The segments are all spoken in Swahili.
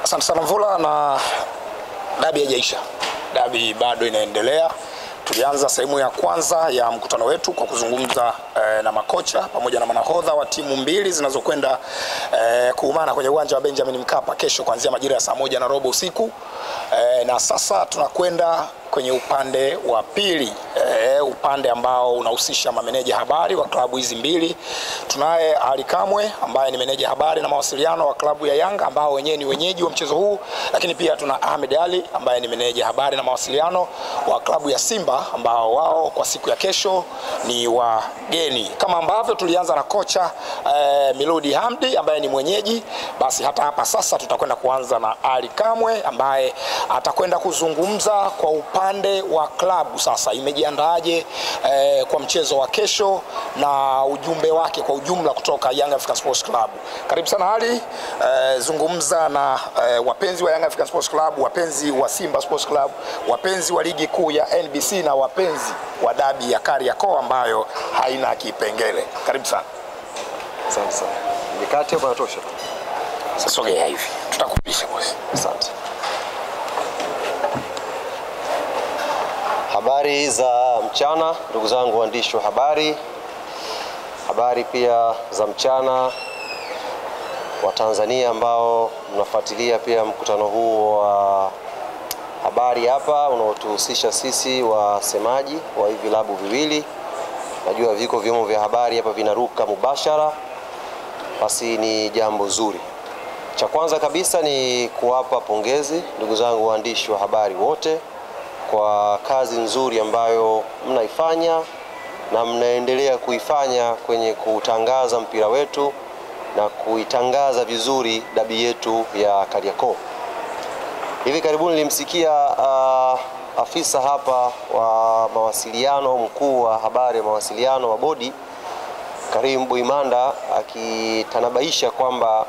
Asante sana Mvula, na dabi haijaisha. Dabi bado inaendelea. Tulianza sehemu ya kwanza ya mkutano wetu kwa kuzungumza na makocha pamoja na manahodha wa timu mbili zinazokwenda kuumana kwenye uwanja wa Benjamin Mkapa kesho kuanzia majira ya 1:15 usiku. Na sasa tunakwenda kwenye upande wa pili, upande ambao unahusisha mameneja habari wa klabu hizi mbili. Tunaye Ali Kamwe ambaye ni meneja habari na mawasiliano wa klabu ya Yanga ambao wenyewe ni wenyeji wa mchezo huu, lakini pia tuna Ahmed Ali ambaye ni meneja habari na mawasiliano wa klabu ya Simba ambao wao kwa siku ya kesho ni wageni. Kama ambavyo tulianza na kocha Miludi Hamdi ambaye ni mwenyeji, basi hata hapa sasa tutakwenda kuanza na Ali Kamwe ambaye atakwenda kuzungumza kwa upande wa klabu sasa imejiandaaje kwa mchezo wa kesho na ujumbe wake kwa ujumla kutoka Young African Sports Club. Karibu sana Ali, zungumza na wapenzi wa Young African Sports Club, wapenzi wa Simba Sports Club, wapenzi wa ligi kuu ya NBC na wapenzi wa dabi ya Kariakoo ambayo haina kipengele. Karibu sana. Asante sana. Mikate hapo inatosha. Sasa sogea hivi. Tutakupisha bosi. Asante. Habari za mchana ndugu zangu waandishi wa habari. Habari pia za mchana wa Tanzania ambao mnafuatilia pia mkutano huu wa habari hapa unaotuhusisha sisi wasemaji wa hivi vilabu viwili. Najua viko vyombo vya habari hapa vinaruka mubashara. Basi ni jambo zuri. Cha kwanza kabisa ni kuwapa pongezi ndugu zangu waandishi wa habari wote kwa kazi nzuri ambayo mnaifanya na mnaendelea kuifanya kwenye kutangaza mpira wetu na kuitangaza vizuri dabi yetu ya Kariakoo. Hivi karibuni nilimsikia afisa hapa wa mawasiliano, mkuu wa habari mawasiliano wa bodi Karim Buimanda akitanabaisha kwamba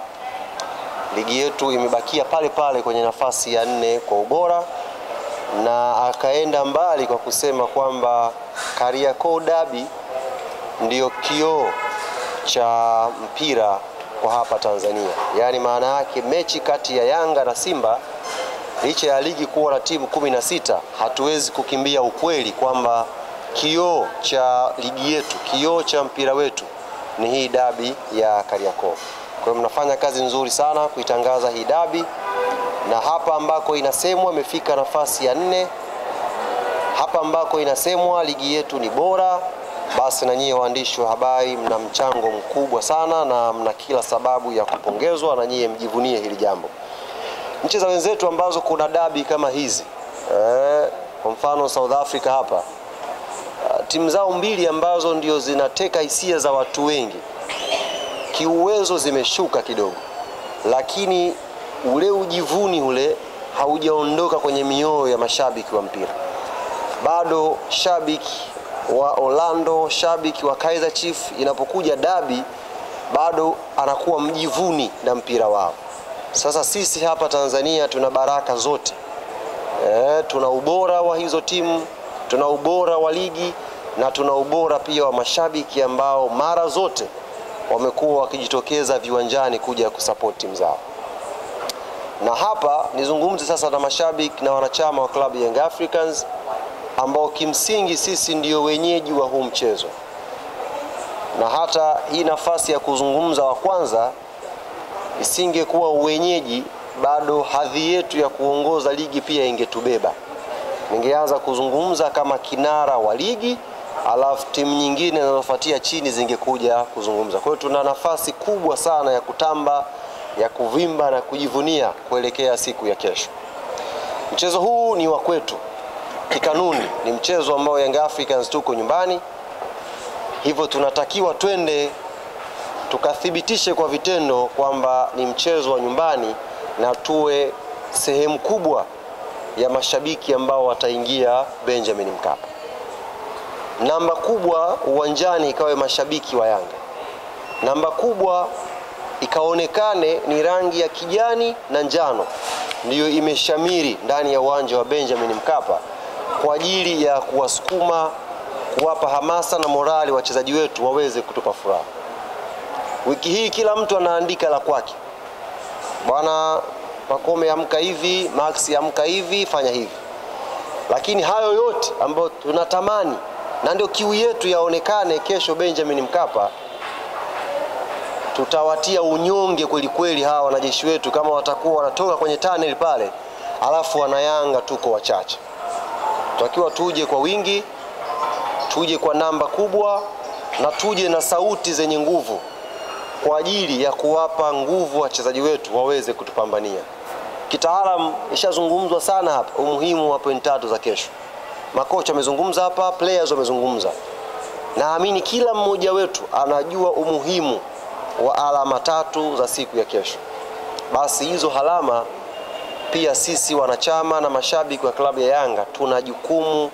ligi yetu imebakia pale pale kwenye nafasi ya 4 kwa ubora, na akaenda mbali kwa kusema kwamba Kariakoo Derby ndio kioo cha mpira kwa hapa Tanzania. Yaani maana yake mechi kati ya Yanga na Simba, licha ya ligi kuwa na timu 16, hatuwezi kukimbia ukweli kwamba kioo cha ligi yetu, kioo cha mpira wetu ni hii dabi ya Kariakoo. Kwa hiyo mnafanya kazi nzuri sana kuitangaza hii dabi, na hapa ambako inasemwa imefika nafasi ya 4, hapa ambako inasemwa ligi yetu ni bora, basi na nyie waandishi wa habari mna mchango mkubwa sana na mna kila sababu ya kupongezwa, na nyie mjivunie hili jambo. Nchi za wenzetu ambazo kuna dabi kama hizi, kwa mfano South Africa hapa, timu zao mbili ambazo ndio zinateka hisia za watu wengi kiuwezo zimeshuka kidogo, lakini ule ujivuni ule haujaondoka kwenye mioyo ya mashabiki wa mpira. Bado shabiki wa Orlando, shabiki wa Kaizer Chiefs inapokuja dabi bado anakuwa mjivuni na mpira wao. Sasa sisi hapa Tanzania tuna baraka zote. Tuna ubora wa hizo timu, tuna ubora wa ligi, na tuna ubora pia wa mashabiki ambao mara zote wamekuwa wakijitokeza viwanjani kuja kusupport timu zao. Na hapa nizungumze sasa na mashabiki na wanachama wa klabu Young Africans ambao kimsingi sisi ndio wenyeji wa huu mchezo. Na hata hii nafasi ya kuzungumza wa kwanza isingekuwa wenyeji, bado hadhi yetu ya kuongoza ligi pia ingetubeba. Ningeanza kuzungumza kama kinara wa ligi, alafu timu nyingine zinazofuatia chini zingekuja kuzungumza. Kwa hiyo tuna nafasi kubwa sana ya kutamba, ya kuvimba na kujivunia kuelekea siku ya kesho. Mchezo huu ni wa kwetu. Kikanuni ni mchezo ambao Young Africans tuko nyumbani. Hivyo tunatakiwa twende tukathibitishe kwa vitendo kwamba ni mchezo wa nyumbani, na tuwe sehemu kubwa ya mashabiki ambao wataingia Benjamin Mkapa. Namba kubwa uwanjani ikawe mashabiki wa Yanga. Namba kubwa ikaonekane ni rangi ya kijani na njano ndiyo imeshamiri ndani ya uwanja wa Benjamin Mkapa kwa ajili ya kuwasukuma, kuwapa hamasa na morali wachezaji wetu waweze kutupa furaha. Wiki hii kila mtu anaandika la kwake. Bwana Pacome amka hivi, Max amka hivi, fanya hivi. Lakini hayo yote ambayo tunatamani na ndio kiu yetu yaonekane kesho Benjamin Mkapa, tutawatia unyonge kweli kweli hawa wanajeshi wetu kama watakuwa wanatoka kwenye tunnel pale, alafu wanayanga tuko wachache. Tutakiwa tuje kwa wingi, tuje kwa namba kubwa, na tuje na sauti zenye nguvu kwa ajili ya kuwapa nguvu wachezaji wetu waweze kutupambania. Kitaalamu ishazungumzwa sana hapa umuhimu wa point 3 za kesho. Makocha wamezungumza hapa, players wamezungumza. Naamini kila mmoja wetu anajua umuhimu wa alama 3 za siku ya kesho. Basi hizo alama pia sisi wanachama na mashabiki wa klabu ya Yanga tuna jukumu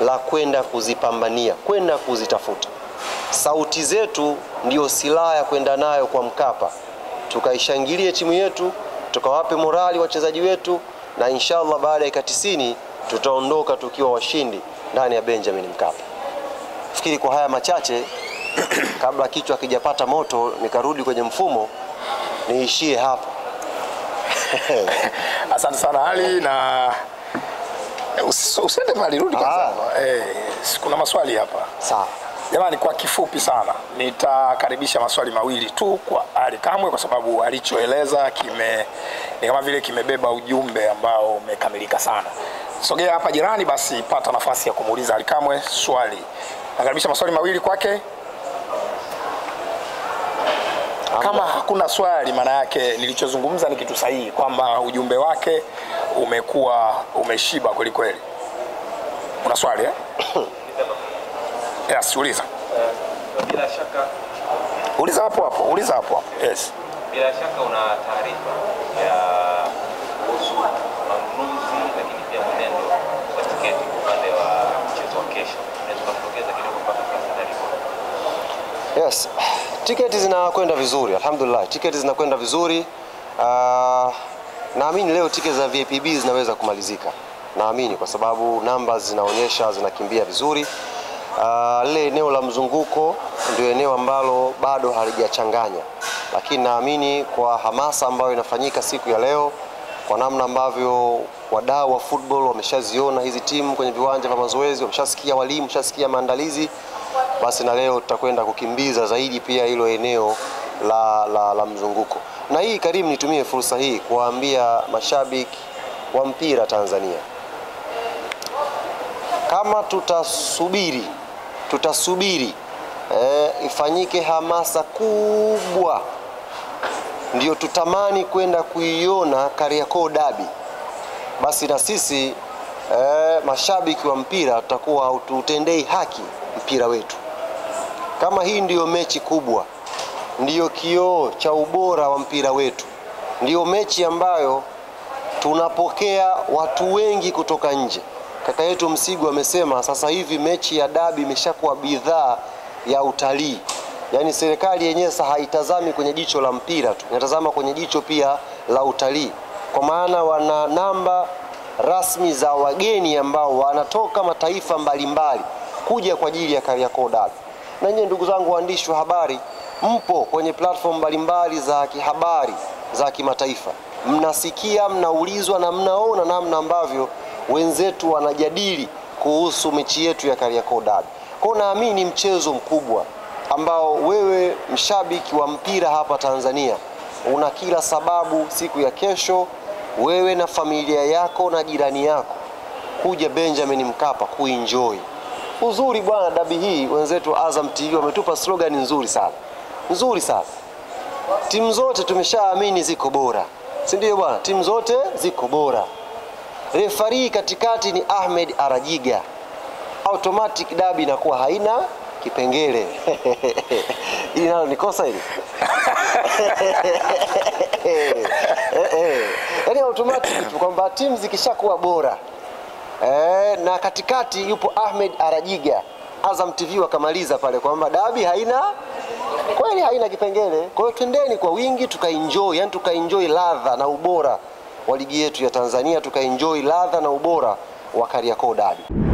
la kwenda kuzipambania, kwenda kuzitafuta. Sauti zetu ndio silaha ya kwenda nayo kwa Mkapa. Tukaishangilie timu yetu, tukawape morali wachezaji wetu, na inshallah baada ya 90 tutaondoka tukiwa washindi ndani ya Benjamin Mkapa. Fikiri kwa haya machache kabla kichwa kijapata moto nikarudi kwenye mfumo, niishie hapo. Asante sana Ali, na usiende mbali, rudi kwanza. Kuna maswali hapa. Sawa. Jamani, kwa kifupi sana nitakaribisha maswali mawili tu kwa Ali Kamwe, kwa sababu alichoeleza ni kama vile kimebeba ujumbe ambao umekamilika sana. Sogea hapa jirani, basi pata nafasi ya kumuuliza Ali Kamwe swali. Nakaribisha maswali mawili kwake. Kama hakuna swali, maana yake nilichozungumza ni kitu sahihi, kwamba ujumbe wake umeshiba kweli kweli. Kuna swali Yes, uliza. Bila shaka uliza hapo. Yes. Bila shaka una taarifa ya kuhusu manunuzi, lakini pia mwenendo wa tiketi upande wa mchezo wa kesho. Unaweza kuongeza kidogo mpaka sasa? Yes. Tiketi zinakwenda vizuri, alhamdulillah. Tiketi zinakwenda vizuri. Naamini leo tiketi za VIPB zinaweza kumalizika. Naamini kwa sababu namba zinaonyesha zinakimbia vizuri. Lile eneo la mzunguko ndio eneo ambalo bado halijachanganya, lakini naamini kwa hamasa ambayo inafanyika siku ya leo, kwa namna ambavyo wadau wa football wameshaziona hizi timu kwenye viwanja vya mazoezi, wameshasikia walimu, wameshasikia maandalizi, basi na leo tutakwenda kukimbiza zaidi pia hilo eneo la mzunguko. Na hii Karim, nitumie fursa hii kuwaambia mashabiki wa mpira Tanzania, kama tutasubiri ifanyike hamasa kubwa ndio tutamani kwenda kuiona Kariakoo Derby, basi na sisi mashabiki wa mpira tutakuwa haututendei haki mpira wetu. Kama hii ndiyo mechi kubwa, ndiyo kioo cha ubora wa mpira wetu, ndiyo mechi ambayo tunapokea watu wengi kutoka nje. Kaka yetu Msigu amesema sasa hivi mechi ya dabi imeshakuwa bidhaa ya utalii. Yaani serikali yenyewe sasa haitazami kwenye jicho la mpira tu, inatazama kwenye jicho pia la utalii. Kwa maana wana namba rasmi za wageni ambao wanatoka mataifa mbalimbali kuja kwa ajili ya Kariakoo Derby. Na nyinyi ndugu zangu waandishi wa habari, mpo kwenye platform mbalimbali za kihabari za kimataifa. Mnasikia, mnaulizwa na mnaona namna ambavyo wenzetu wanajadili kuhusu mechi yetu ya Kariakoo Derby. Kwa naamini mchezo mkubwa ambao wewe mshabiki wa mpira hapa Tanzania una kila sababu siku ya kesho, wewe na familia yako na jirani yako kuja Benjamin Mkapa kuenjoy. Uzuri bwana, dabi hii wenzetu Azam TV wametupa slogan nzuri sana. Nzuri sana. Timu zote tumeshaamini ziko bora. Si ndio bwana? Timu zote ziko bora. Refari katikati ni Ahmed Arajiga. Automatic dabi inakuwa haina kipengele. Hili nalo ni kosa hili. Yaani automatic kwamba timu zikishakuwa bora. Na katikati yupo Ahmed Arajiga. Azam TV wakamaliza pale kwamba dabi kweli haina kipengele. Kwa hiyo twendeni kwa wingi tukaenjoy, yani tukaenjoy ladha na ubora wa ligi yetu ya Tanzania, tukaenjoy ladha na ubora wa Kariakoo Derby.